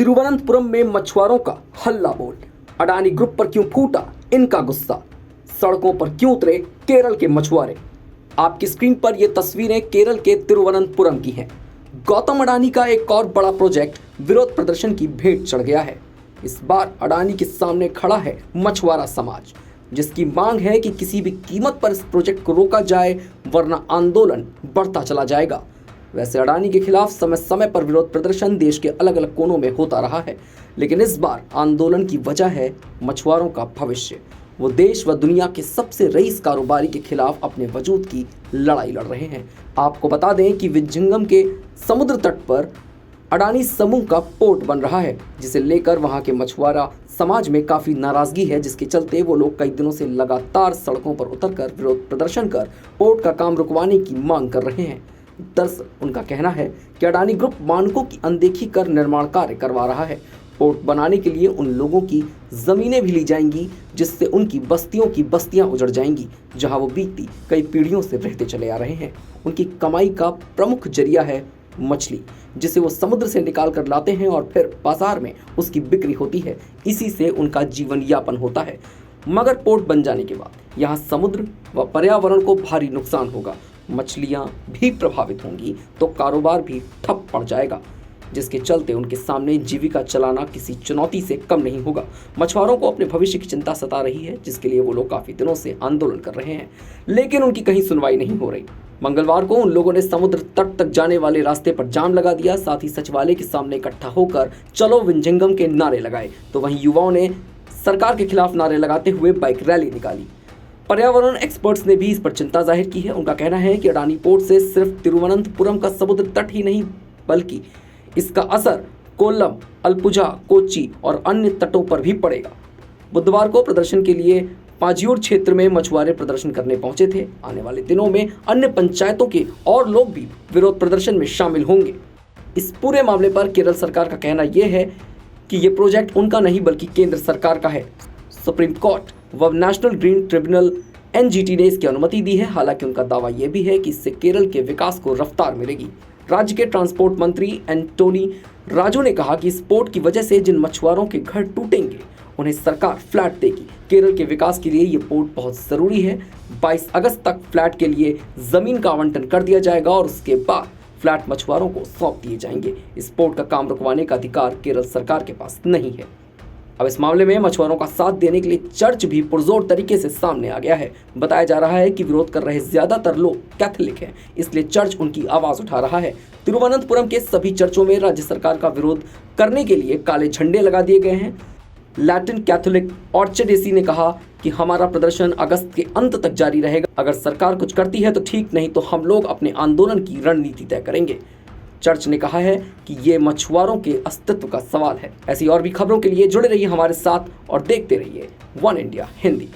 तिरुवनंतपुरम में मछुआरों का हल्ला बोल। अडानी ग्रुप पर क्यों फूटा इनका गुस्सा। सड़कों पर क्यों उतरे केरल के मछुआरे। आपकी स्क्रीन पर ये तस्वीरें केरल के तिरुवनंतपुरम की हैं। गौतम अडानी का एक और बड़ा प्रोजेक्ट विरोध प्रदर्शन की भेंट चढ़ गया है। इस बार अडानी के सामने खड़ा है मछुआरा समाज, जिसकी मांग है कि किसी भी कीमत पर इस प्रोजेक्ट को रोका जाए, वरना आंदोलन बढ़ता चला जाएगा। वैसे अडानी के खिलाफ समय समय पर विरोध प्रदर्शन देश के अलग अलग कोनों में होता रहा है, लेकिन इस बार आंदोलन की वजह है मछुआरों का भविष्य। वो देश व दुनिया के सबसे रईस कारोबारी के खिलाफ अपने वजूद की लड़ाई लड़ रहे हैं। आपको बता दें कि विजंगम के समुद्र तट पर अडानी समूह का पोर्ट बन रहा है, जिसे लेकर वहां के मछुआरा समाज में काफी नाराजगी है, जिसके चलते वो लोग कई दिनों से लगातार सड़कों पर उतरकर विरोध प्रदर्शन कर पोर्ट का काम रुकवाने की मांग कर रहे हैं। दरअसल उनका कहना है कि अडानी ग्रुप मानकों की अनदेखी कर निर्माण कार्य करवा रहा है। पोर्ट बनाने के लिए उन लोगों की जमीनें भी ली जाएंगी, जिससे उनकी बस्तियों की बस्तियां उजड़ जाएंगी, जहां वो बीती कई पीढ़ियों से रहते चले आ रहे हैं। उनकी कमाई का प्रमुख जरिया है मछली, जिसे वो समुद्र से निकाल कर लाते हैं और फिर बाजार में उसकी बिक्री होती है। इसी से उनका जीवन यापन होता है। मगर पोर्ट बन जाने के बाद यहाँ समुद्र व पर्यावरण को भारी नुकसान होगा, मछलियाँ भी प्रभावित होंगी, तो कारोबार भी ठप पड़ जाएगा, जिसके चलते उनके सामने जीविका चलाना किसी चुनौती से कम नहीं होगा। मछुआरों को अपने भविष्य की चिंता सता रही है, जिसके लिए वो लोग काफी दिनों से आंदोलन कर रहे हैं, लेकिन उनकी कहीं सुनवाई नहीं हो रही। मंगलवार को उन लोगों ने समुद्र तट तक जाने वाले रास्ते पर जाम लगा दिया। साथ ही सचिवालय के सामने इकट्ठा होकर चलो विजंगम के नारे लगाए, तो वहीं युवाओं ने सरकार के खिलाफ नारे लगाते हुए बाइक रैली निकाली। पर्यावरण एक्सपर्ट्स ने भी इस पर चिंता जाहिर की है। उनका कहना है कि अडानी पोर्ट से सिर्फ तिरुवनंतपुरम का समुद्र तट ही नहीं, बल्कि इसका असर कोल्लम, अलपुझा, कोच्चि और अन्य तटों पर भी पड़ेगा। बुधवार को प्रदर्शन के लिए पाजियोर क्षेत्र में मछुआरे प्रदर्शन करने पहुंचे थे। आने वाले दिनों में अन्य पंचायतों के और लोग भी विरोध प्रदर्शन में शामिल होंगे। इस पूरे मामले पर केरल सरकार का कहना यह है कि ये प्रोजेक्ट उनका नहीं बल्कि केंद्र सरकार का है। सुप्रीम कोर्ट व नेशनल ग्रीन ट्रिब्यूनल एनजीटी ने इसकी अनुमति दी है। हालांकि उनका दावा यह भी है कि इससे केरल के विकास को रफ्तार मिलेगी। राज्य के ट्रांसपोर्ट मंत्री एंटोनी राजू ने कहा कि इस पोर्ट की वजह से जिन मछुआरों के घर टूटेंगे, उन्हें सरकार फ्लैट देगी। केरल के विकास के लिए ये पोर्ट बहुत जरूरी है। 22 अगस्त तक फ्लैट के लिए जमीन का आवंटन कर दिया जाएगा और उसके बाद फ्लैट मछुआरों को सौंप दिए जाएंगे। इस पोर्ट का काम रुकवाने का अधिकार केरल सरकार के पास नहीं है। अब इस मामले में मछुआरों का साथ देने के लिए चर्च भी पुरजोर तरीके से सामने आ गया है। बताया जा रहा है कि विरोध कर रहे ज्यादातर लोग कैथोलिक हैं, इसलिए चर्च उनकी आवाज उठा रहा है। तिरुवनंतपुरम के सभी चर्चों में राज्य सरकार का विरोध करने के लिए काले झंडे लगा दिए गए हैं। लैटिन कैथोलिक ऑर्चडेसी ने कहा कि हमारा प्रदर्शन अगस्त के अंत तक जारी रहेगा। अगर सरकार कुछ करती है तो ठीक, नहीं तो हम लोग अपने आंदोलन की रणनीति तय करेंगे। चर्च ने कहा है कि ये मछुआरों के अस्तित्व का सवाल है। ऐसी और भी खबरों के लिए जुड़े रहिए हमारे साथ और देखते रहिए वन इंडिया हिंदी।